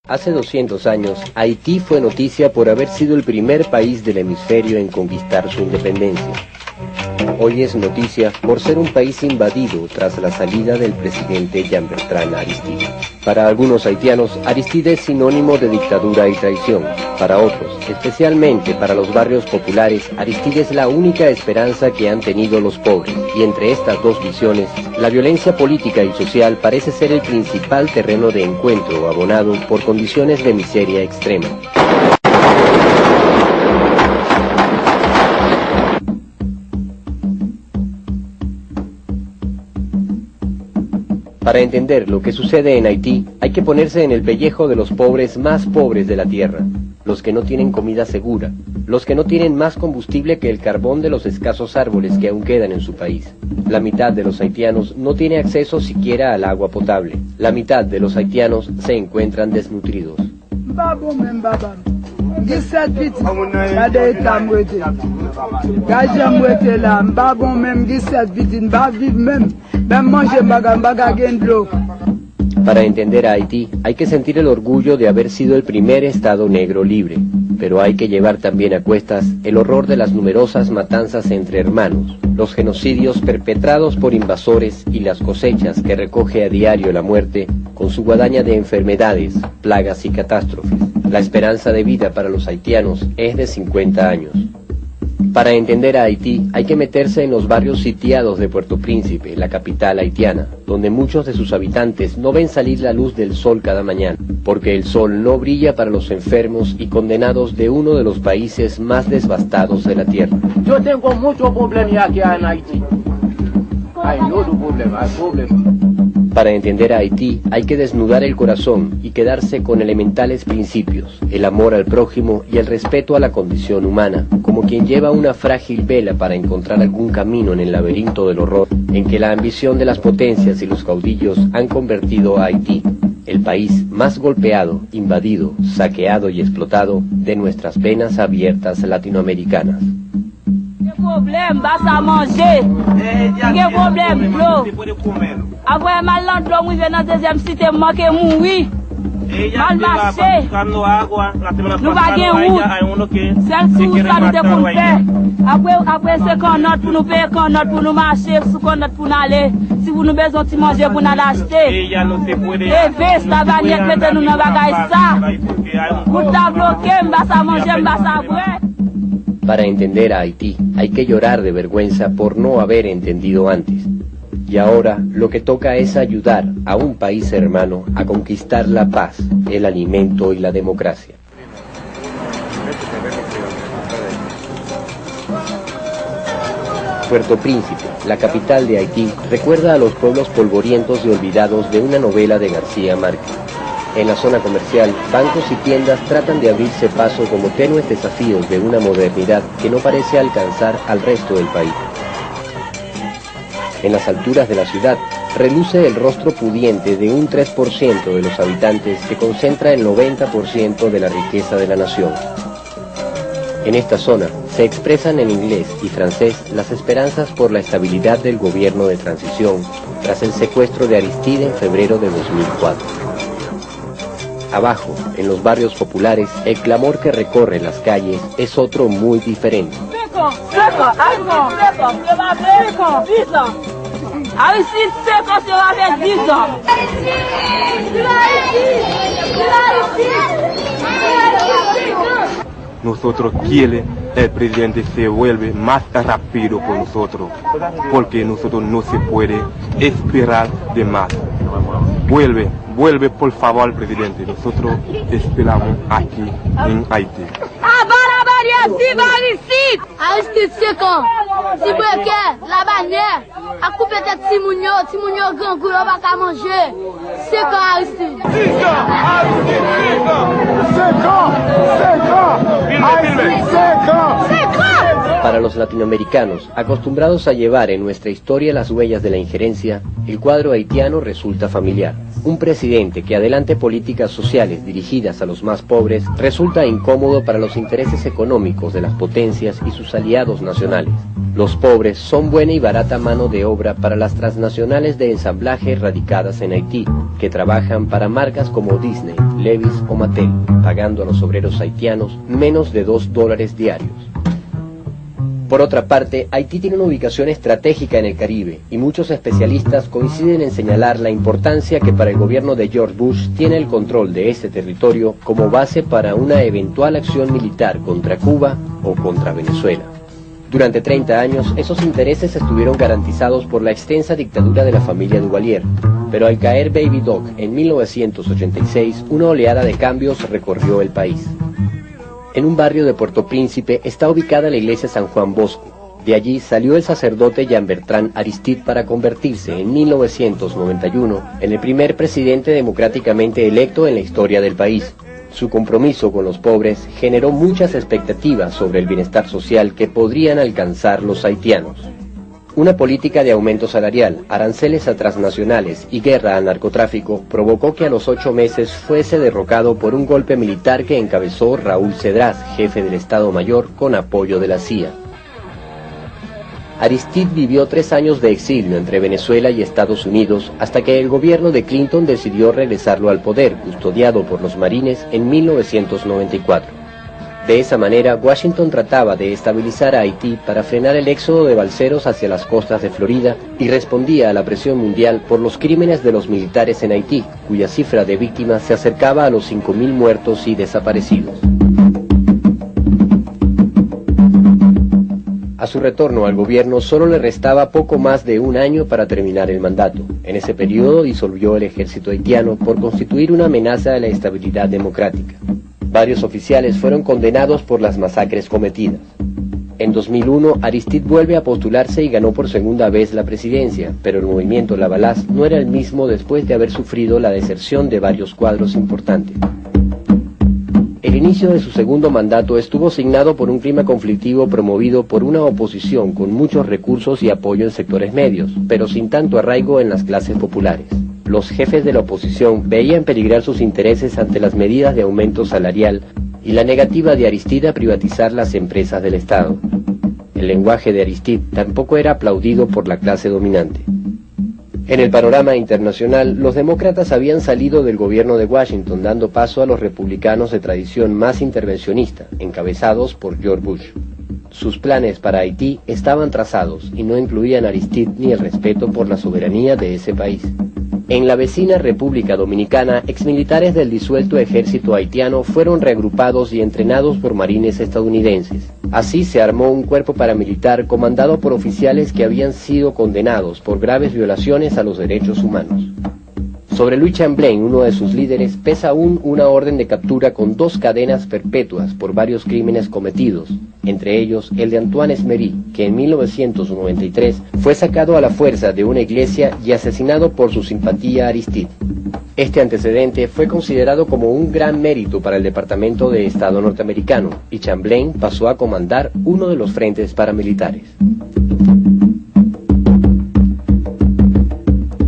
Hace 200 años, Haití fue noticia por haber sido el primer país del hemisferio en conquistar su independencia. Hoy es noticia por ser un país invadido tras la salida del presidente Jean-Bertrand Aristide. Para algunos haitianos, Aristide es sinónimo de dictadura y traición. Para otros, especialmente para los barrios populares, Aristide es la única esperanza que han tenido los pobres. Y entre estas dos visiones, la violencia política y social parece ser el principal terreno de encuentro abonado por condiciones de miseria extrema. Para entender lo que sucede en Haití, hay que ponerse en el pellejo de los pobres más pobres de la tierra, los que no tienen comida segura, los que no tienen más combustible que el carbón de los escasos árboles que aún quedan en su país. La mitad de los haitianos no tiene acceso siquiera al agua potable. La mitad de los haitianos se encuentran desnutridos. Para entender a Haití, hay que sentir el orgullo de haber sido el primer estado negro libre, pero hay que llevar también a cuestas el horror de las numerosas matanzas entre hermanos, los genocidios perpetrados por invasores y las cosechas que recoge a diario la muerte con su guadaña de enfermedades, plagas y catástrofes. La esperanza de vida para los haitianos es de 50 años. Para entender a Haití hay que meterse en los barrios sitiados de Puerto Príncipe, la capital haitiana, donde muchos de sus habitantes no ven salir la luz del sol cada mañana, porque el sol no brilla para los enfermos y condenados de uno de los países más devastados de la tierra. Yo tengo muchos problemas aquí en Haití. Hay muchos problemas, Para entender a Haití hay que desnudar el corazón y quedarse con elementales principios, el amor al prójimo y el respeto a la condición humana, como quien lleva una frágil vela para encontrar algún camino en el laberinto del horror en que la ambición de las potencias y los caudillos han convertido a Haití, el país más golpeado, invadido, saqueado y explotado de nuestras venas abiertas latinoamericanas. Problème, vas à manger. Quel problème, bro? Après mal l'endroit où vient dans deuxième cité, moi qui mourir. Mal marché. Nous pas gain route. Celle sous ça nous devons faire. Après c'est qu'on note pour nous payer, qu'on note pour nous marcher, sous qu'on note pour nous aller. Si vous nous besoin de manger pour nous acheter. Et veste la bannière mettez nous dans bagaille ça. Pour ta bloquer, vas à manger, vas à boire. Para entender a Haití hay que llorar de vergüenza por no haber entendido antes. Y ahora lo que toca es ayudar a un país hermano a conquistar la paz, el alimento y la democracia. Puerto Príncipe, la capital de Haití, recuerda a los pueblos polvorientos y olvidados de una novela de García Márquez. En la zona comercial, bancos y tiendas tratan de abrirse paso como tenues desafíos de una modernidad que no parece alcanzar al resto del país. En las alturas de la ciudad, reluce el rostro pudiente de un 3% de los habitantes que concentra el 90% de la riqueza de la nación. En esta zona, se expresan en inglés y francés las esperanzas por la estabilidad del gobierno de transición tras el secuestro de Aristide en febrero de 2004. Abajo, en los barrios populares, el clamor que recorre las calles es otro muy diferente. Nosotros quiere el presidente se vuelve más rápido por nosotros, porque nosotros no se puede esperar de más. Vuelve por favor, presidente. Nosotros esperamos aquí en Haití. Viva Aristide! Aristide 5 ans. Si vous quer la bannière, à couper tête Timounio grand goulot va pas manger. 5 ans Aristide. 5 ans Aristide 5 ans. 5 ans. Para los latinoamericanos, acostumbrados a llevar en nuestra historia las huellas de la injerencia, el cuadro haitiano resulta familiar. un presidente que adelante políticas sociales dirigidas a los más pobres resulta incómodo para los intereses económicos de las potencias y sus aliados nacionales. Los pobres son buena y barata mano de obra para las transnacionales de ensamblaje radicadas en Haití, que trabajan para marcas como Disney, Levi's o Mattel, pagando a los obreros haitianos menos de $2 diarios. Por otra parte, Haití tiene una ubicación estratégica en el Caribe, y muchos especialistas coinciden en señalar la importancia que para el gobierno de George Bush tiene el control de este territorio como base para una eventual acción militar contra Cuba o contra Venezuela. Durante 30 años, esos intereses estuvieron garantizados por la extensa dictadura de la familia Duvalier, pero al caer Baby Doc en 1986, una oleada de cambios recorrió el país. En un barrio de Puerto Príncipe está ubicada la iglesia San Juan Bosco. De allí salió el sacerdote Jean-Bertrand Aristide para convertirse en 1991 en el primer presidente democráticamente electo en la historia del país. Su compromiso con los pobres generó muchas expectativas sobre el bienestar social que podrían alcanzar los haitianos. Una política de aumento salarial, aranceles a transnacionales y guerra al narcotráfico provocó que a los 8 meses fuese derrocado por un golpe militar que encabezó Raúl Cedras, jefe del Estado Mayor, con apoyo de la CIA. Aristide vivió 3 años de exilio entre Venezuela y Estados Unidos hasta que el gobierno de Clinton decidió regresarlo al poder, custodiado por los marines, en 1994. De esa manera, Washington trataba de estabilizar a Haití para frenar el éxodo de balseros hacia las costas de Florida y respondía a la presión mundial por los crímenes de los militares en Haití, cuya cifra de víctimas se acercaba a los 5.000 muertos y desaparecidos. A su retorno al gobierno solo le restaba poco más de 1 año para terminar el mandato. En ese periodo disolvió el ejército haitiano por constituir una amenaza a la estabilidad democrática. Varios oficiales fueron condenados por las masacres cometidas. En 2001, Aristide vuelve a postularse y ganó por segunda vez la presidencia, pero el movimiento Lavalas no era el mismo después de haber sufrido la deserción de varios cuadros importantes. El inicio de su segundo mandato estuvo signado por un clima conflictivo promovido por una oposición con muchos recursos y apoyo en sectores medios, pero sin tanto arraigo en las clases populares. Los jefes de la oposición veían peligrar sus intereses ante las medidas de aumento salarial y la negativa de Aristide a privatizar las empresas del Estado. El lenguaje de Aristide tampoco era aplaudido por la clase dominante. En el panorama internacional, los demócratas habían salido del gobierno de Washington, dando paso a los republicanos de tradición más intervencionista, encabezados por George Bush. Sus planes para Haití estaban trazados y no incluían a Aristide ni el respeto por la soberanía de ese país. En la vecina República Dominicana, exmilitares del disuelto ejército haitiano fueron reagrupados y entrenados por marines estadounidenses. Así se armó un cuerpo paramilitar comandado por oficiales que habían sido condenados por graves violaciones a los derechos humanos. Sobre Louis Champlain, uno de sus líderes, pesa aún una orden de captura con 2 cadenas perpetuas por varios crímenes cometidos, entre ellos el de Antoine Esmery, que en 1993 fue sacado a la fuerza de una iglesia y asesinado por su simpatía a Aristide. Este antecedente fue considerado como un gran mérito para el Departamento de Estado norteamericano, y Champlain pasó a comandar uno de los frentes paramilitares.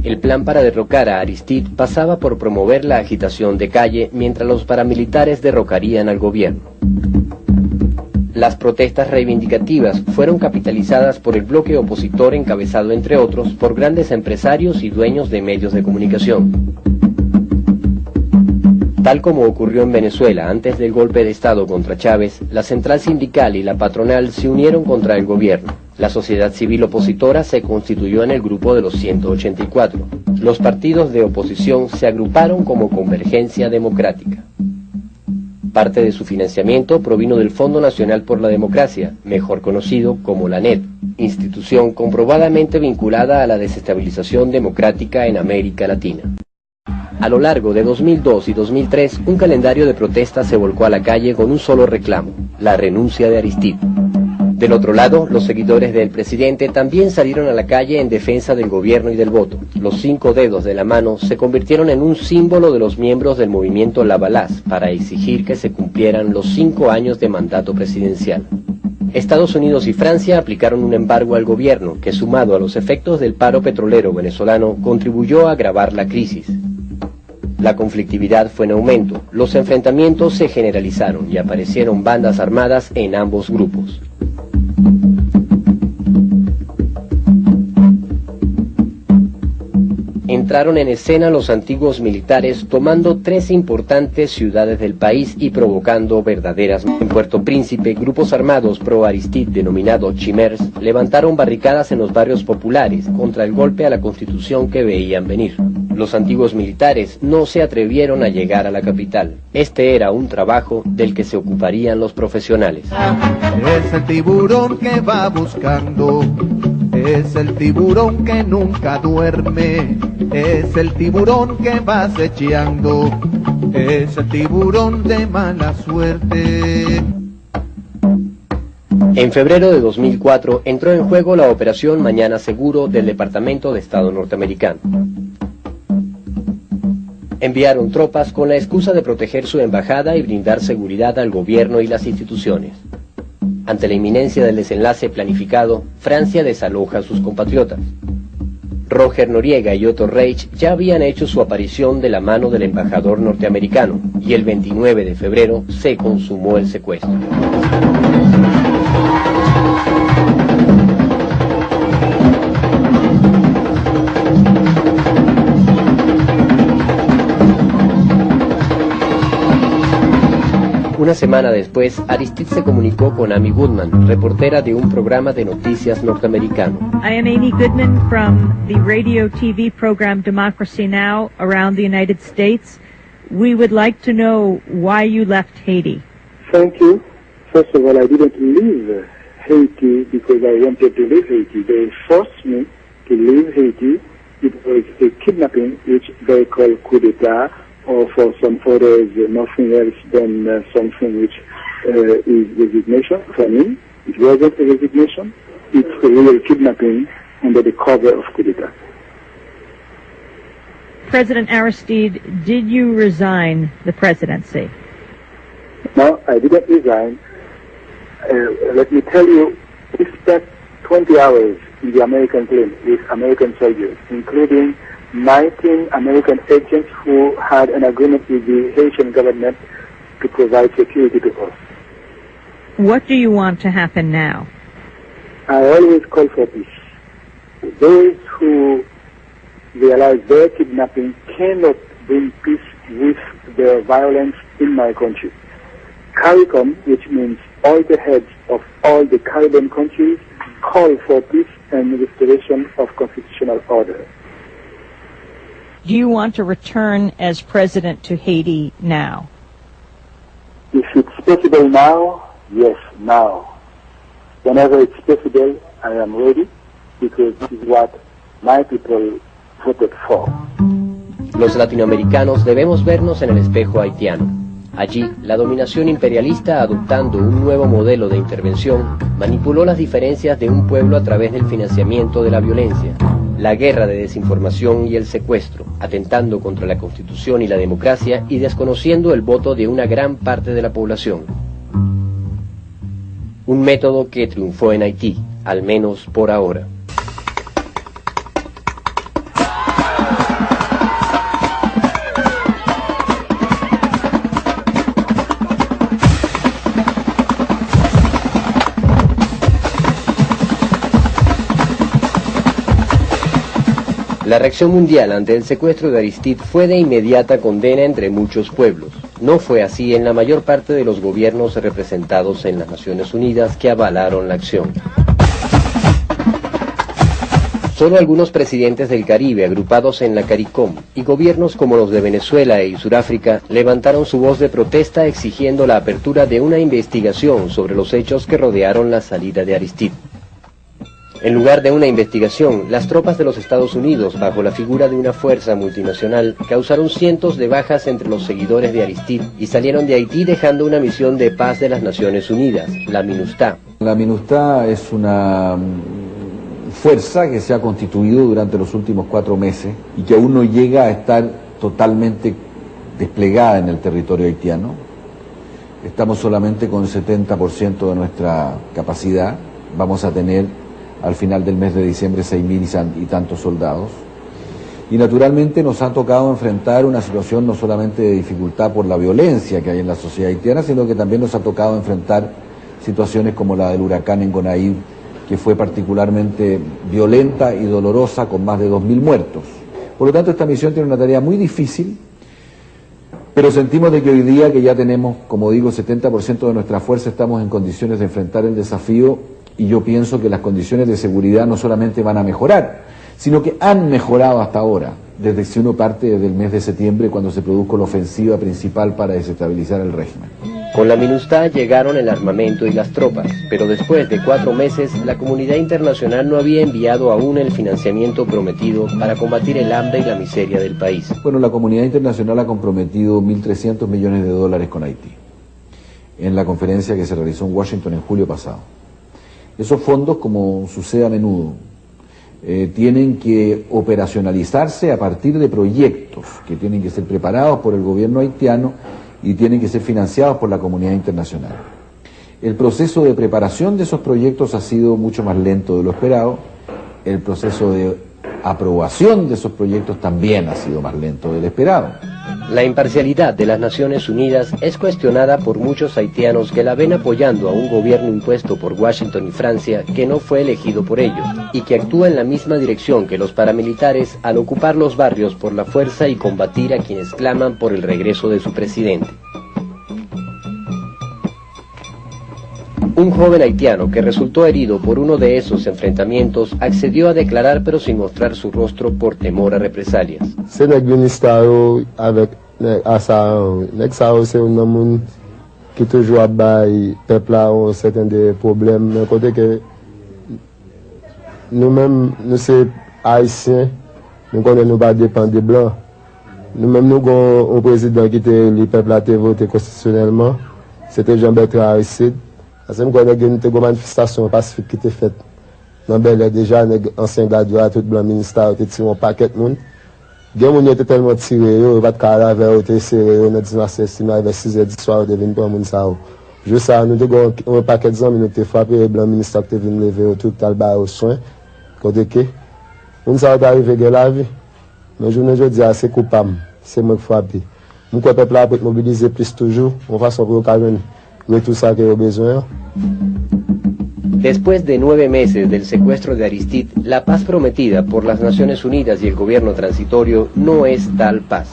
El plan para derrocar a Aristide pasaba por promover la agitación de calle mientras los paramilitares derrocarían al gobierno. Las protestas reivindicativas fueron capitalizadas por el bloque opositor encabezado, entre otros, por grandes empresarios y dueños de medios de comunicación. Tal como ocurrió en Venezuela antes del golpe de Estado contra Chávez, la central sindical y la patronal se unieron contra el gobierno. La sociedad civil opositora se constituyó en el grupo de los 184. Los partidos de oposición se agruparon como Convergencia Democrática. Parte de su financiamiento provino del Fondo Nacional por la Democracia, mejor conocido como la NED, institución comprobadamente vinculada a la desestabilización democrática en América Latina. A lo largo de 2002 y 2003, un calendario de protestas se volcó a la calle con un solo reclamo: la renuncia de Aristide. Del otro lado, los seguidores del presidente también salieron a la calle en defensa del gobierno y del voto. Los 5 dedos de la mano se convirtieron en un símbolo de los miembros del movimiento Lavalas para exigir que se cumplieran los 5 años de mandato presidencial. Estados Unidos y Francia aplicaron un embargo al gobierno que, sumado a los efectos del paro petrolero venezolano, contribuyó a agravar la crisis. La conflictividad fue en aumento, los enfrentamientos se generalizaron y aparecieron bandas armadas en ambos grupos. Entraron en escena los antiguos militares tomando 3 importantes ciudades del país y provocando verdaderas. En Puerto Príncipe, grupos armados pro-Aristide denominados Chimers levantaron barricadas en los barrios populares contra el golpe a la Constitución que veían venir. Los antiguos militares no se atrevieron a llegar a la capital. Este era un trabajo del que se ocuparían los profesionales. Es el tiburón que va buscando, es el tiburón que nunca duerme, es el tiburón que va acechando, es el tiburón de mala suerte. En febrero de 2004 entró en juego la Operación Mañana Seguro del Departamento de Estado norteamericano. Enviaron tropas con la excusa de proteger su embajada y brindar seguridad al gobierno y las instituciones. Ante la inminencia del desenlace planificado, Francia desaloja a sus compatriotas. Roger Noriega y Otto Reich ya habían hecho su aparición de la mano del embajador norteamericano, y el 29 de febrero se consumó el secuestro. Una semana después, Aristide se comunicó con Amy Goodman, reportera de un programa de noticias norteamericano. I am Amy Goodman from the radio TV program Democracy Now! Around the United States. We would like to know why you left Haiti. Thank you. First of all, I didn't leave Haiti because I wanted to leave Haiti. They forced me to leave Haiti. It was a kidnapping, which they call coup d'etat, or for some others, nothing else than something which is resignation. For me, it wasn't a resignation. It's a real kidnapping under the cover of coup d'etat. President Aristide, did you resign the presidency? No, I didn't resign. Let me tell you, we spent 20 hours in the American plane with American soldiers, including 19 American agents who had an agreement with the Haitian government to provide security to us. What do you want to happen now? I always call for peace. Those who realize their kidnapping cannot bring peace with their violence in my country. CARICOM, which means all the heads of all the Caribbean countries, call for peace and restoration of constitutional order. Do you want to return as president to Haiti now? If it's possible now, yes, now. Whenever it's possible, I am ready, because this is what my people voted for. Los latinoamericanos debemos vernos en el espejo haitiano. Allí, la dominación imperialista, adoptando un nuevo modelo de intervención, manipuló las diferencias de un pueblo a través del financiamiento de la violencia, la guerra de desinformación y el secuestro, atentando contra la Constitución y la democracia y desconociendo el voto de una gran parte de la población. Un método que triunfó en Haití, al menos por ahora. La reacción mundial ante el secuestro de Aristide fue de inmediata condena entre muchos pueblos. No fue así en la mayor parte de los gobiernos representados en las Naciones Unidas que avalaron la acción. Solo algunos presidentes del Caribe agrupados en la CARICOM y gobiernos como los de Venezuela y Sudáfrica levantaron su voz de protesta exigiendo la apertura de una investigación sobre los hechos que rodearon la salida de Aristide. En lugar de una investigación, las tropas de los Estados Unidos, bajo la figura de una fuerza multinacional, causaron cientos de bajas entre los seguidores de Aristide y salieron de Haití dejando una misión de paz de las Naciones Unidas, la MINUSTAH. La MINUSTAH es una fuerza que se ha constituido durante los últimos 4 meses y que aún no llega a estar totalmente desplegada en el territorio haitiano. Estamos solamente con 70% de nuestra capacidad. Vamos a tener al final del mes de diciembre 6.000 y tantos soldados. Y naturalmente nos ha tocado enfrentar una situación no solamente de dificultad por la violencia que hay en la sociedad haitiana, sino que también nos ha tocado enfrentar situaciones como la del huracán en Gonaïves, que fue particularmente violenta y dolorosa, con más de 2.000 muertos. Por lo tanto, esta misión tiene una tarea muy difícil, pero sentimos de que hoy día, que ya tenemos, como digo, 70% de nuestra fuerza, estamos en condiciones de enfrentar el desafío, y yo pienso que las condiciones de seguridad no solamente van a mejorar, sino que han mejorado hasta ahora, desde si uno parte desde el mes de septiembre, cuando se produjo la ofensiva principal para desestabilizar el régimen. Con la MINUSTAH llegaron el armamento y las tropas, pero después de 4 meses la comunidad internacional no había enviado aún el financiamiento prometido para combatir el hambre y la miseria del país. Bueno, la comunidad internacional ha comprometido 1.300 millones de dólares con Haití, en la conferencia que se realizó en Washington en julio pasado. Esos fondos, como sucede a menudo, tienen que operacionalizarse a partir de proyectos que tienen que ser preparados por el gobierno haitiano y tienen que ser financiados por la comunidad internacional. El proceso de preparación de esos proyectos ha sido mucho más lento de lo esperado. El proceso de aprobación de esos proyectos también ha sido más lento de lo esperado. La imparcialidad de las Naciones Unidas es cuestionada por muchos haitianos que la ven apoyando a un gobierno impuesto por Washington y Francia que no fue elegido por ellos y que actúa en la misma dirección que los paramilitares al ocupar los barrios por la fuerza y combatir a quienes claman por el regreso de su presidente. Un joven haitiano que resultó herido por uno de esos enfrentamientos accedió a declarar, pero sin mostrar su rostro por temor a represalias. Se nek ministaro avec nek sa ou se un moun ki toujou ap bay peuple la un certain de problème, men kote ke nou même nou se haïtien, nou konnen nou pa depan de blanc. Nou même nou gon un président ki te li peuple la te vote constitutionnellement, c'était Jean-Bertrand Aristide. Asem konnen gen te go manifestation pacifique qui te fait dans Bel Air déjà nèg ancien gradua tout blanc ministère te tiré un paquet moun. Gen moun était tellement tiré yo pas de cara vers te serré yo dans dimanche vers 6h du soir de venir pour moun ça. Je ça nous te go un paquet de nous te frappé blanc ministère te vinn lever tout tal ba au soin côté que moun ça arrivé gen la vie. Mais je dis c'est coupable, c'est moi qui frappé. Mon peuple là peut mobiliser plus toujours, on va s'en occasion tout ça que yo besoin. Después de 9 meses del secuestro de Aristide, la paz prometida por las Naciones Unidas y el gobierno transitorio no es tal paz.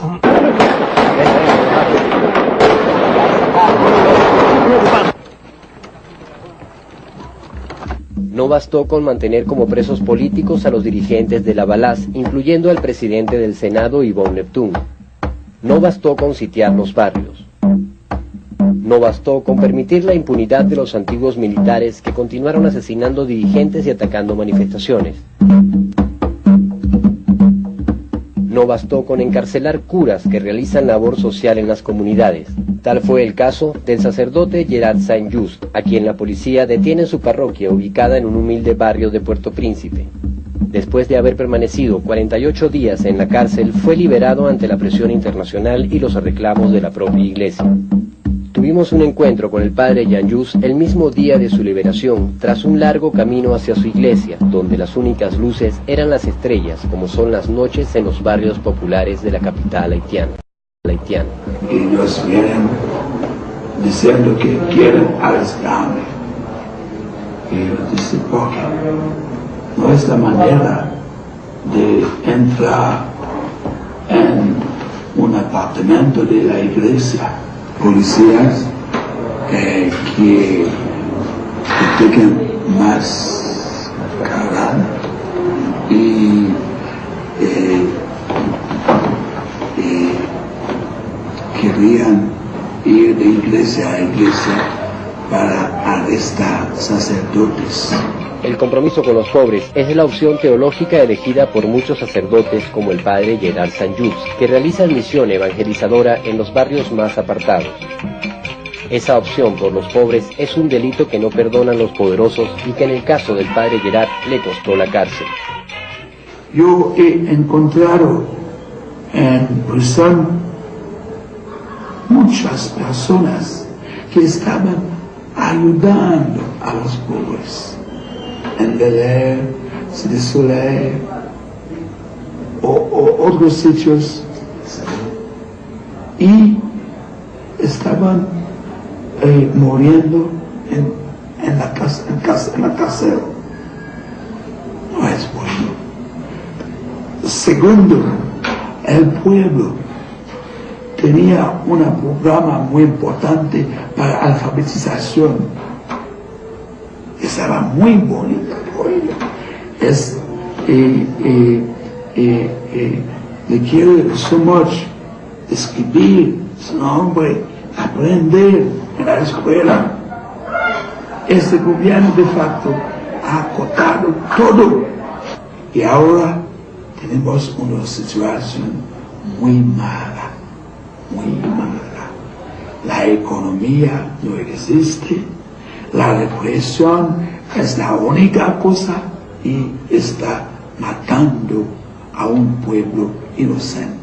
No bastó con mantener como presos políticos a los dirigentes de la Balaz, incluyendo al presidente del Senado, Yvon Neptune. No bastó con sitiar los barrios. No bastó con permitir la impunidad de los antiguos militares que continuaron asesinando dirigentes y atacando manifestaciones. No bastó con encarcelar curas que realizan labor social en las comunidades. Tal fue el caso del sacerdote Gerard Saint-Just, a quien la policía detiene en su parroquia ubicada en un humilde barrio de Puerto Príncipe. Después de haber permanecido 48 días en la cárcel, fue liberado ante la presión internacional y los reclamos de la propia iglesia. Tuvimos un encuentro con el padre Jean-Just el mismo día de su liberación, tras un largo camino hacia su iglesia, donde las únicas luces eran las estrellas, como son las noches en los barrios populares de la capital haitiana. Ellos vienen diciendo que quieren arrestarme. Y yo dije, ¿por qué? No es la manera de entrar en un apartamento de la iglesia. Policías que tengan más cargada y querían ir de iglesia a iglesia para arrestar sacerdotes. El compromiso con los pobres es la opción teológica elegida por muchos sacerdotes como el padre Gerard Saint-Just, que realiza misión evangelizadora en los barrios más apartados. Esa opción por los pobres es un delito que no perdonan los poderosos y que en el caso del padre Gerard le costó la cárcel. Yo he encontrado en prisión muchas personas que estaban ayudando a los pobres. En Bel Air, Cité Soleil, o otros sitios y estaban muriendo en la cárcel. No es bueno. Segundo, el pueblo tenía un programa muy importante para alfabetización. Estaba muy bonito por ello. Le quiero so much escribir su nombre, aprender en la escuela. Este gobierno de facto ha acotado todo y ahora tenemos una situación muy mala, muy mala. La economía no existe, la represión es la única cosa y está matando a un pueblo inocente.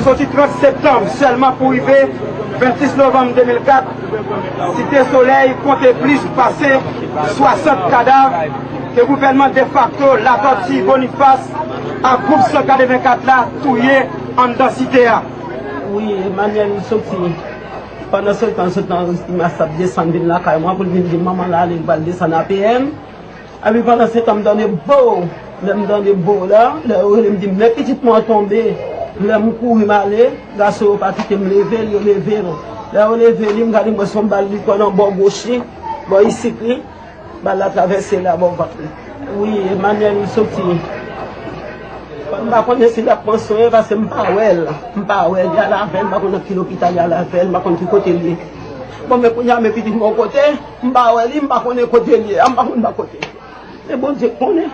Sorti 30 septembre seulement pour arriver 26 novembre 2004. Cité Soleil comptait plus passé 60 cadavres. Le gouvernement de facto, la partie Boniface, en groupe 184 là, touillé en densité. Oui, Emmanuel sorti. Pendant ce temps, il m'a descendu là, quand moi, pour venir dire maman là, il va descendre à PM. Et puis pendant ce temps, il me donne des beaux là, il me dit, mais petit moi tombé. Là, je cours, je m'allais, garçon, pas quitter me lever, je lever. Là, on lever, je me garde, je me suis balé, je suis bon gaucher, bon ici, la traversée là, bon ventre. Oui, Emmanuel, il sorti. Je connais si la pension, parce que je ne sais pas où elle. Je ne sais pas où elle, il y a la veille, je ne sais pas l'hôpital, il y a la veille, je ne sais pas côté lié. Bon, mais quand il y a mes petits de mon côté, je ne sais pas où elle, je ne sais pas côté lié, je ne sais pas côté. C'est bon, je connais.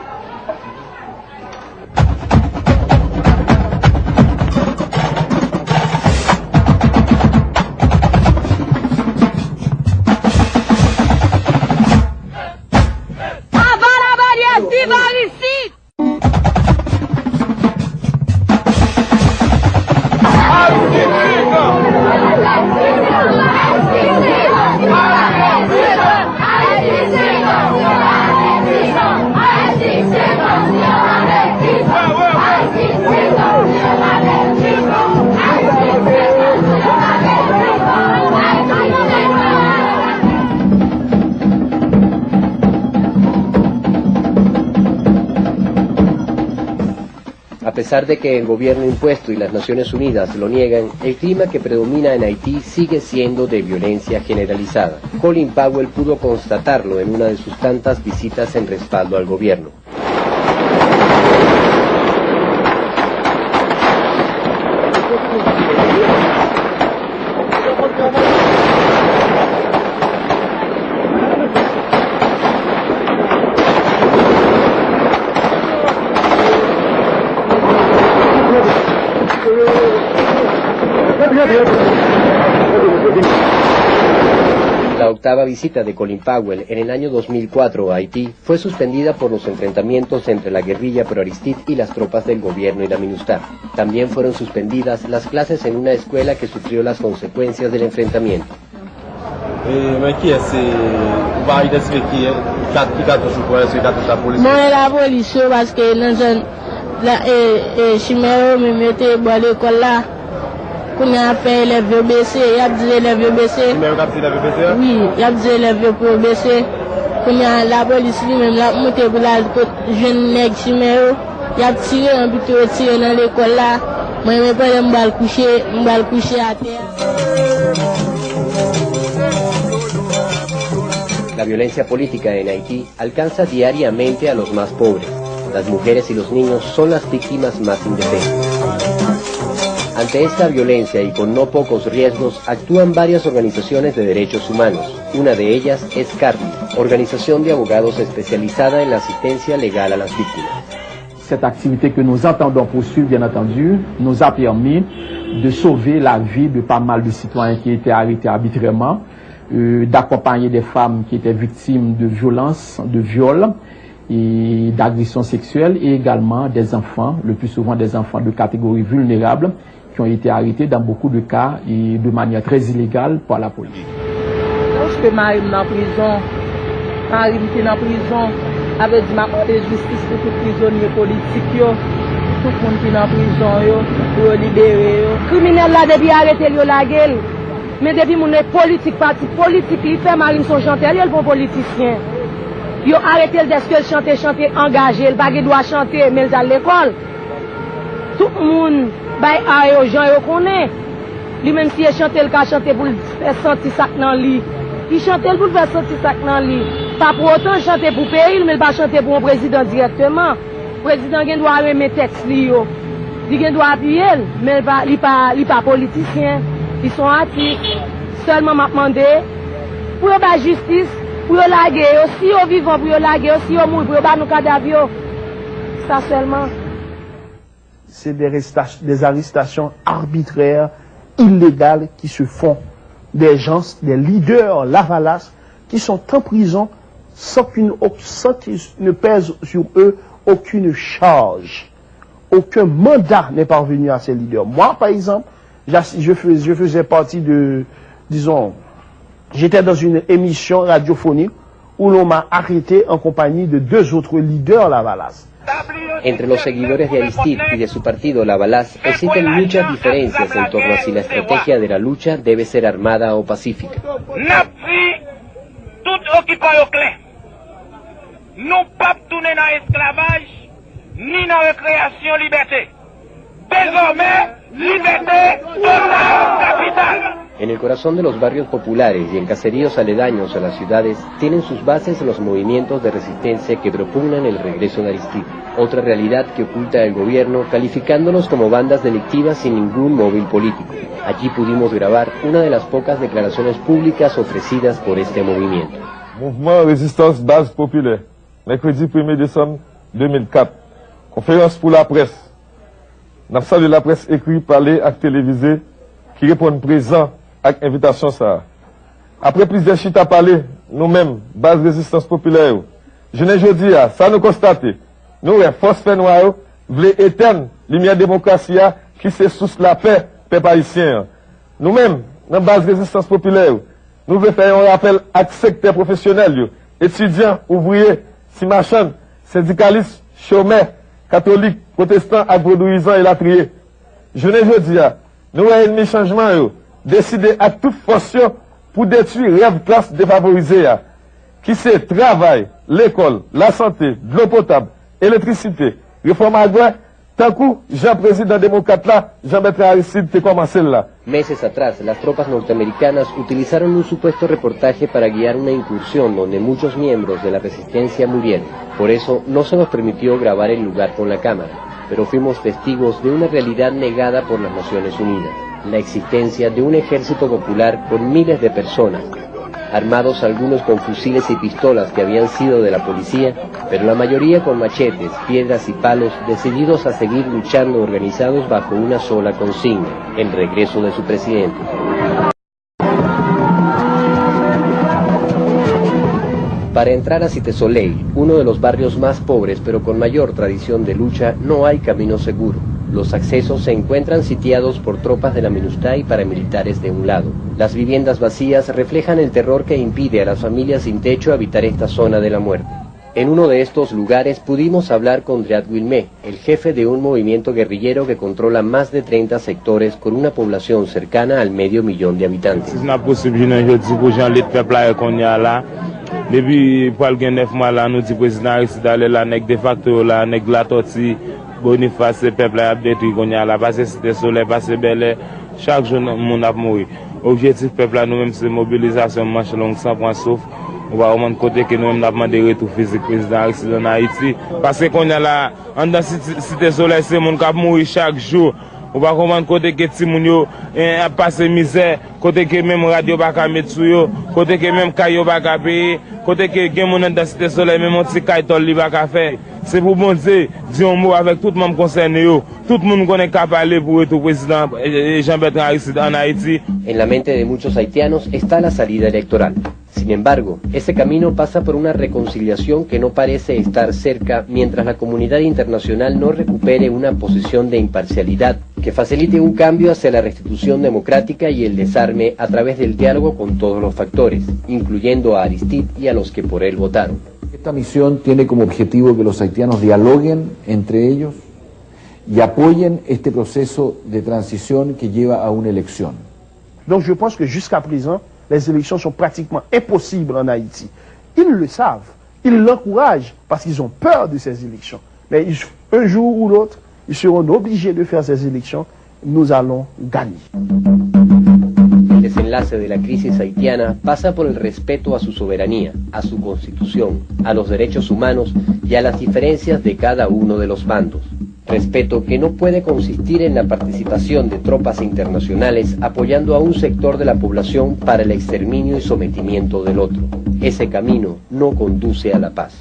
A pesar de que el gobierno impuesto y las Naciones Unidas lo niegan, el clima que predomina en Haití sigue siendo de violencia generalizada. Colin Powell pudo constatarlo en una de sus tantas visitas en respaldo al gobierno. La octava visita de Colin Powell en el año 2004 a Haití fue suspendida por los enfrentamientos entre la guerrilla pro-Aristide y las tropas del gobierno y la MINUSTAH. También fueron suspendidas las clases en una escuela que sufrió las consecuencias del enfrentamiento. Non, la police parce que Chimero me mettait à l'école là. Quand on a fait les VBC, il y a dit les VBC. Oui, il y a dit les VBC. Quand la police lui-même l'a monté pour la jeune nègre Chimero, il a tiré un but tiré dans l'école là. Moi, je me suis couché à terre. La violencia política en Haití alcanza diariamente a los más pobres. Las mujeres y los niños son las víctimas más indefensas. Ante esta violencia y con no pocos riesgos, actúan varias organizaciones de derechos humanos. Una de ellas es CARLI, organización de abogados especializada en la asistencia legal a las víctimas. Cette activité que nous entendons poursuivre, bien entendu, nous a permis de sauver la vie de pas mal de citoyens qui étaient arrêtés arbitrairement, d'accompagner des femmes qui étaient victimes de violences, de viols, et d'agressions sexuelles et également des enfants, le plus souvent des enfants de catégorie vulnérable, qui ont été arrêtés dans beaucoup de cas et de manière très illégale par la police. Lorsque Marie est en prison, Marie est en prison, avec ma justice pour tous les prisonniers politiques, tout le monde qui est en prison, pour libérer. Criminel là, depuis arrêter, il la gueule. Mais depuis mon politique, parti politique, il fait Marie son chanteur, il est bon politicien. Il a arrêté de chanter, engagé, il n'a pas droit chanter, mais il est à l'école. Tout le monde, aux gens, ils connaissent. Lui-même, si il chante, il a chanté pour faire sentir ça dans le lit. Il chante pour faire sentir ça dans le lit. Pas pour autant chanter pour pays, mais il va chanter pour un président directement. Le président doit remettre texte, il doit appuyer, mais il n'est pas politicien. Ils sont actifs. Seulement m'a demandé pour la justice, pour la guerre, aussi aux vivants, pour la guerre, aussi aux morts, pour nos cadavres. Ça seulement. C'est des arrestations arbitraires, illégales qui se font. Des gens, des leaders Lavalas, qui sont en prison sans qu'il ne pèse sur eux aucune charge. Aucun mandat n'est parvenu à ces leaders. Moi, par exemple, je faisais partie de, disons, j'étais dans une émission radiophonique où l'on m'a arrêté en compagnie de 2 autres leaders Lavalas. Entre los seguidores de Aristide y de su partido, la Balaz, existen muchas diferencias en torno a si la estrategia de la lucha debe ser armada o pacífica. Tout occupant au clé. Nous pas tourner dans l'esclavage, ni dans la récréation liberté. Désormais, liberté totale, capitale. En el corazón de los barrios populares y en caseríos aledaños a las ciudades tienen sus bases los movimientos de resistencia que propugnan el regreso de Aristide, otra realidad que oculta el gobierno calificándolos como bandas delictivas sin ningún móvil político. Allí pudimos grabar una de las pocas declaraciones públicas ofrecidas por este movimiento. Mouvement Résistance Base Populaire, mercredi 1er décembre 2004. Conférence pour la presse. Nous avons la presse écrite, parlée et télévisée qui répondent présent avec invitation ça. Après plusieurs chutes à parler, nous-mêmes, base résistance populaire, je ne dis à ça nous constater. Nous, force fait noire, voulons éteindre lumière démocratie qui c'est sous la paix, peuple haïtien. Nous-mêmes, dans base résistance populaire, nous voulons faire un rappel à secteur professionnel, étudiants, ouvriers, si marchands, syndicalistes, chômeurs, catholiques, protestants, agro-douisants et latriers. Je ne dis à nous avons un changement, décidé à toute force pour détruire rêve classe défavorisée, qui c'est travail, l'école, la santé, de l'eau potable, électricité, réforme agraire, tant que Jean-Président démocrate là, Jean-Bertrand Aristide te commencé là. Meses atrás, las tropas norteamericanas utilizaron un supuesto reportaje para guiar una incursión donde muchos miembros de la resistencia murieron. Por eso no se nos permitió grabar el lugar con la cámara, pero fuimos testigos de una realidad negada por las Naciones Unidas, la existencia de un ejército popular con miles de personas, armados algunos con fusiles y pistolas que habían sido de la policía, pero la mayoría con machetes, piedras y palos, decididos a seguir luchando organizados bajo una sola consigna, el regreso de su presidente. Para entrar a Cité Soleil, uno de los barrios más pobres pero con mayor tradición de lucha, no hay camino seguro. Los accesos se encuentran sitiados por tropas de la MINUSTAH y paramilitares de un lado. Las viviendas vacías reflejan el terror que impide a las familias sin techo habitar esta zona de la muerte. En uno de estos lugares pudimos hablar con Driat Wilmé, el jefe de un movimiento guerrillero que controla más de 30 sectores con una población cercana al 500.000 de habitantes. Depuis pour le 9 mois là, nous dit président Aristide d'aller là, nèg de facto là, nèg la tortue, Boniface, peuple a détruit qu'on y a là, passer Cité Soleil, passer Bel-Air, chaque jour mon a mouru. Objectif peuple là nous-mêmes c'est mobilisation manche longue sans point sauf. On va remonter côté que nous-mêmes avons demandé retour physique président Aristide en Haïti. Parce qu'on y a là, en dans Cité Soleil, c'est mon cap mourir chaque jour. On va comprendre côté que Timounio a passé misère, côté que même radio pas qu'à mettre sur yo, côté que même caillou pas qu'à payer, côté que gen moun dans Cité Soleil même un petit caille tol li pas qu'à faire. c'est pour bon Dieu, dire un mot avec tout le monde concerné, tout le monde connaît qu'à parler pour être président Jean-Bertrand Aristide en Haïti. En la mente de muchos haitianos está la salida electoral. Sin embargo, ese camino pasa por una reconciliación que no parece estar cerca mientras la comunidad internacional no recupere una posición de imparcialidad que facilite un cambio hacia la restitución democrática y el desarme a través del diálogo con todos los factores, incluyendo a Aristide y a los que por él votaron. Esta misión tiene como objetivo que los haitianos dialoguen entre ellos y apoyen este proceso de transición que lleva a una elección. Donc je pense que jusqu'à présent, les élections sont pratiquement impossibles en Haïti. Ils le savent, ils l'encouragent parce qu'ils ont peur de ces élections. Mais un jour ou l'autre, ils seront obligés de faire ces élections. Nous allons gagner. El desenlace de la crisis haitiana pasa por el respeto a su soberanía, a su constitución, a los derechos humanos y a las diferencias de cada uno de los bandos. Respeto que no puede consistir en la participación de tropas internacionales apoyando a un sector de la población para el exterminio y sometimiento del otro. Ese camino no conduce a la paz.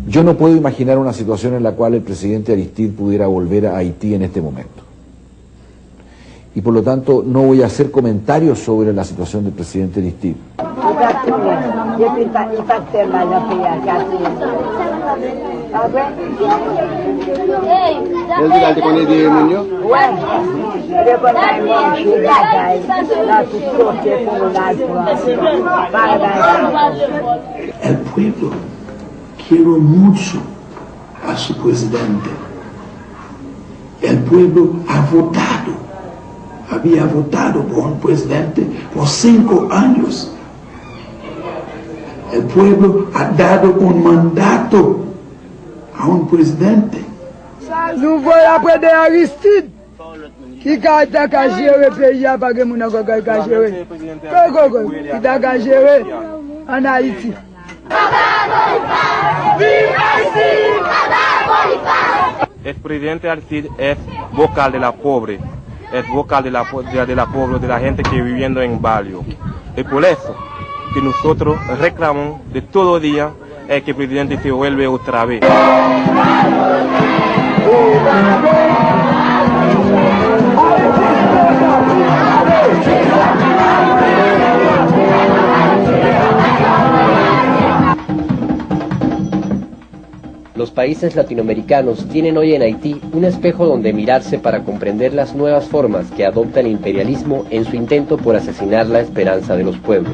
Yo no puedo imaginar una situación en la cual el presidente Aristide pudiera volver a Haití en este momento. Y por lo tanto no voy a hacer comentarios sobre la situación del presidente Aristide. El pueblo quiere mucho a su presidente. El pueblo ha votado. Había votado por un presidente por 5 años. El pueblo ha dado un mandato a un presidente. Nous voilà après de Aristide qui a géré le pays, pas que mon a géré. Qui a géré en Haïti. El presidente Aristide es vocal de la pobre, es vocal de la pobre, de la gente que viviendo en barrio. Y por eso que nosotros reclamamos de todo día es que el presidente se vuelve otra vez. Los países latinoamericanos tienen hoy en Haití un espejo donde mirarse para comprender las nuevas formas que adopta el imperialismo en su intento por asesinar la esperanza de los pueblos.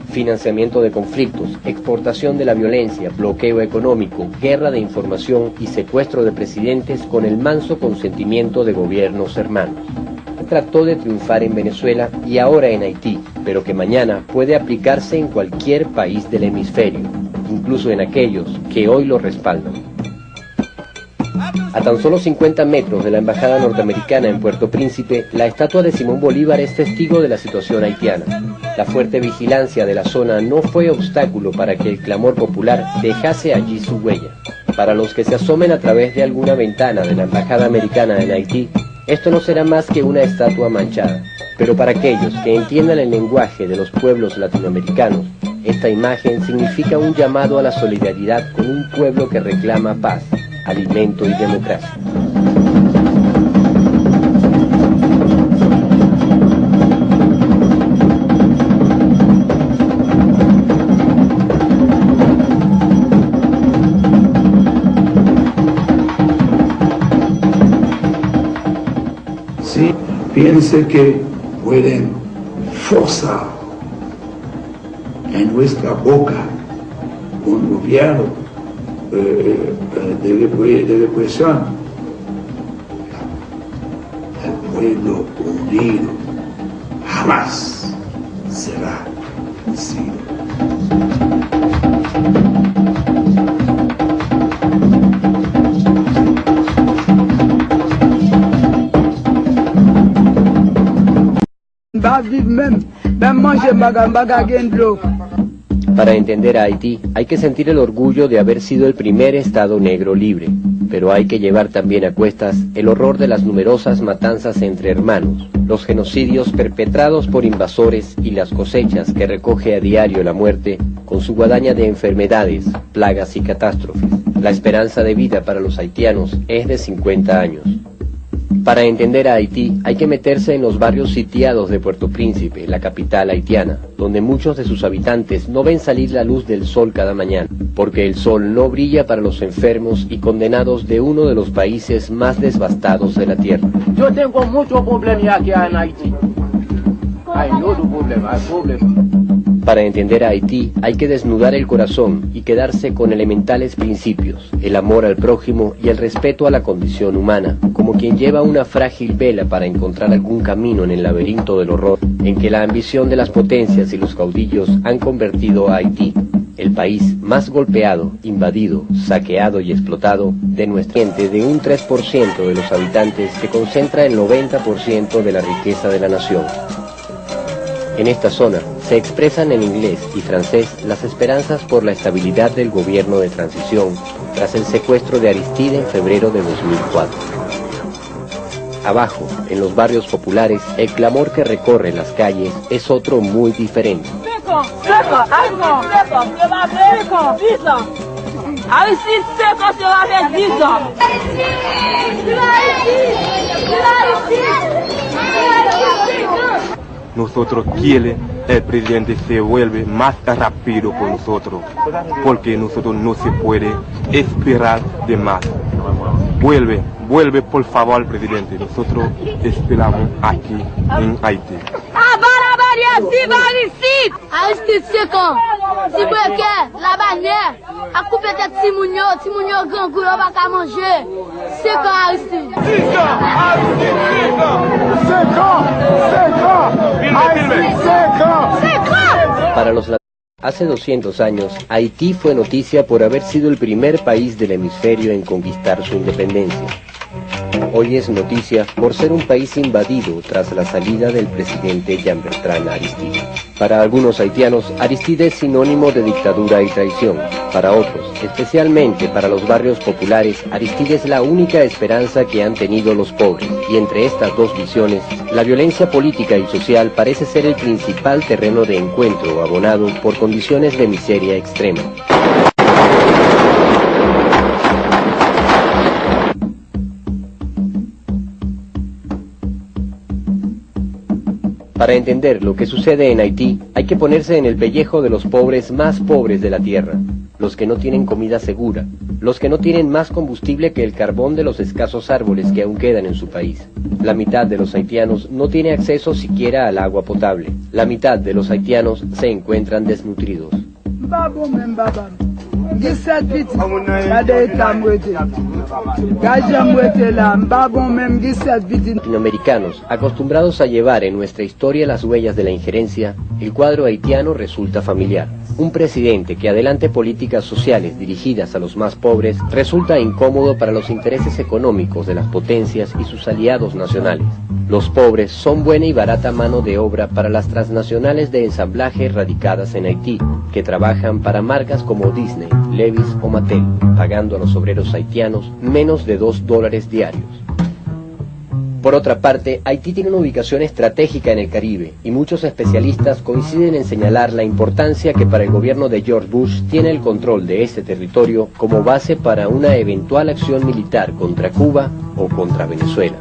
Financiamiento de conflictos, exportación de la violencia, bloqueo económico, guerra de información y secuestro de presidentes con el manso consentimiento de gobiernos hermanos. Trató de triunfar en Venezuela y ahora en Haití, pero que mañana puede aplicarse en cualquier país del hemisferio, incluso en aquellos que hoy lo respaldan. A tan solo 50 metros de la embajada norteamericana en Puerto Príncipe, la estatua de Simón Bolívar es testigo de la situación haitiana. La fuerte vigilancia de la zona no fue obstáculo para que el clamor popular dejase allí su huella. Para los que se asomen a través de alguna ventana de la embajada americana en Haití, esto no será más que una estatua manchada. Pero para aquellos que entiendan el lenguaje de los pueblos latinoamericanos, esta imagen significa un llamado a la solidaridad con un pueblo que reclama paz, alimento y democracia. Si piensa que pueden forzar en nuestra boca un gobierno de represión, el pueblo unido jamás será vencido. Para entender a Haití hay que sentir el orgullo de haber sido el primer estado negro libre, pero hay que llevar también a cuestas el horror de las numerosas matanzas entre hermanos, los genocidios perpetrados por invasores y las cosechas que recoge a diario la muerte con su guadaña de enfermedades, plagas y catástrofes. La esperanza de vida para los haitianos es de 50 años. Para entender a Haití hay que meterse en los barrios sitiados de Puerto Príncipe, la capital haitiana, donde muchos de sus habitantes no ven salir la luz del sol cada mañana, porque el sol no brilla para los enfermos y condenados de uno de los países más devastados de la tierra. Yo tengo muchos problemas aquí en Haití. Hay muchos problemas, hay problemas. Para entender a Haití hay que desnudar el corazón y quedarse con elementales principios, el amor al prójimo y el respeto a la condición humana, como quien lleva una frágil vela para encontrar algún camino en el laberinto del horror en que la ambición de las potencias y los caudillos han convertido a Haití, el país más golpeado, invadido, saqueado y explotado de nuestra gente, de un 3% de los habitantes que concentra el 90% de la riqueza de la nación. En esta zona se expresan en inglés y francés las esperanzas por la estabilidad del gobierno de transición tras el secuestro de Aristide en febrero de 2004. Abajo, en los barrios populares, el clamor que recorre las calles es otro muy diferente. Nosotros quiere el presidente se vuelve más rápido por nosotros, porque nosotros no se puede esperar de más. Vuelve por favor presidente, nosotros esperamos aquí en Haití. Aristide 5 ans, si breke, la bannière, a coupé tête Timounio grand goulot va qu'à manger. 5 ans Aristide. 5 ans, Aristide, 5 ans. 5 ans, 5 ans. Aristide, 5 ans. 5 ans. Para los hace 200 años, Haití fue noticia por haber sido el primer país del hemisferio en conquistar su independencia. Hoy es noticia por ser un país invadido tras la salida del presidente Jean-Bertrand Aristide. Para algunos haitianos, Aristide es sinónimo de dictadura y traición. Para otros, especialmente para los barrios populares, Aristide es la única esperanza que han tenido los pobres. Y entre estas dos visiones, la violencia política y social parece ser el principal terreno de encuentro abonado por condiciones de miseria extrema. Para entender lo que sucede en Haití, hay que ponerse en el pellejo de los pobres más pobres de la tierra, los que no tienen comida segura, los que no tienen más combustible que el carbón de los escasos árboles que aún quedan en su país. La mitad de los haitianos no tiene acceso siquiera al agua potable. La mitad de los haitianos se encuentran desnutridos. Latinoamericanos, acostumbrados a llevar en nuestra historia las huellas de la injerencia, el cuadro haitiano resulta familiar. Un presidente que adelante políticas sociales dirigidas a los más pobres resulta incómodo para los intereses económicos de las potencias y sus aliados nacionales. Los pobres son buena y barata mano de obra para las transnacionales de ensamblaje radicadas en Haití, que trabajan para marcas como Disney, Levi's o Mattel, pagando a los obreros haitianos menos de $2 diarios. Por otra parte, Haití tiene una ubicación estratégica en el Caribe, y muchos especialistas coinciden en señalar la importancia que para el gobierno de George Bush tiene el control de este territorio como base para una eventual acción militar contra Cuba o contra Venezuela.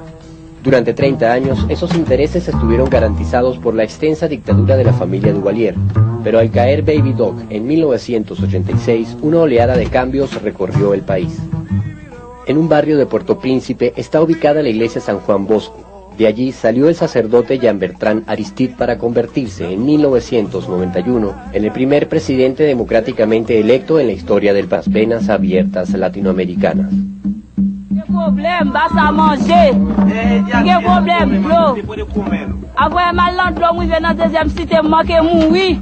Durante 30 años, esos intereses estuvieron garantizados por la extensa dictadura de la familia Duvalier, pero al caer Baby Doc en 1986, una oleada de cambios recorrió el país. En un barrio de Puerto Príncipe está ubicada la iglesia San Juan Bosco. De allí salió el sacerdote Jean-Bertrand Aristide para convertirse en 1991 en el primer presidente democráticamente electo en la historia de las venas abiertas latinoamericanas. Problème, bas à manger. Il y a problème, l'eau. Après, mal l'endroit où il vient dans la deuxième cité, moi qui mourir.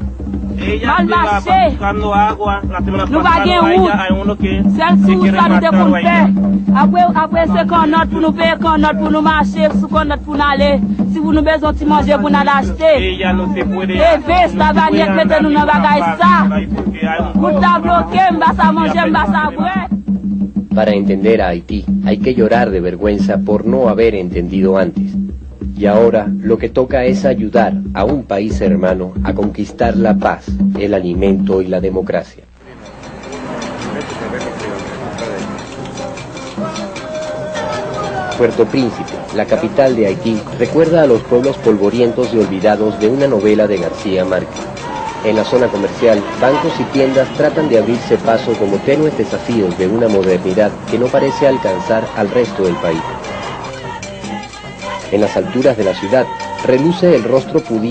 Mal marché. Nous pas de route. C'est sous ça nous devons faire. Après, c'est qu'on note pour nous payer, qu'on note pour nous marcher, sous qu'on note pour nous aller. Si vous nous besoin de manger, pour nous l'acheter. Et veste, la vanille, mettez-nous dans la bagaille ça. Pour ta bloquer, bas à manger, bas à boire. Para entender a Haití, hay que llorar de vergüenza por no haber entendido antes. Y ahora, lo que toca es ayudar a un país hermano a conquistar la paz, el alimento y la democracia. Puerto Príncipe, la capital de Haití, recuerda a los pueblos polvorientos y olvidados de una novela de García Márquez. En la zona comercial, bancos y tiendas tratan de abrirse paso como tenues desafíos de una modernidad que no parece alcanzar al resto del país. En las alturas de la ciudad, reluce el rostro pudiente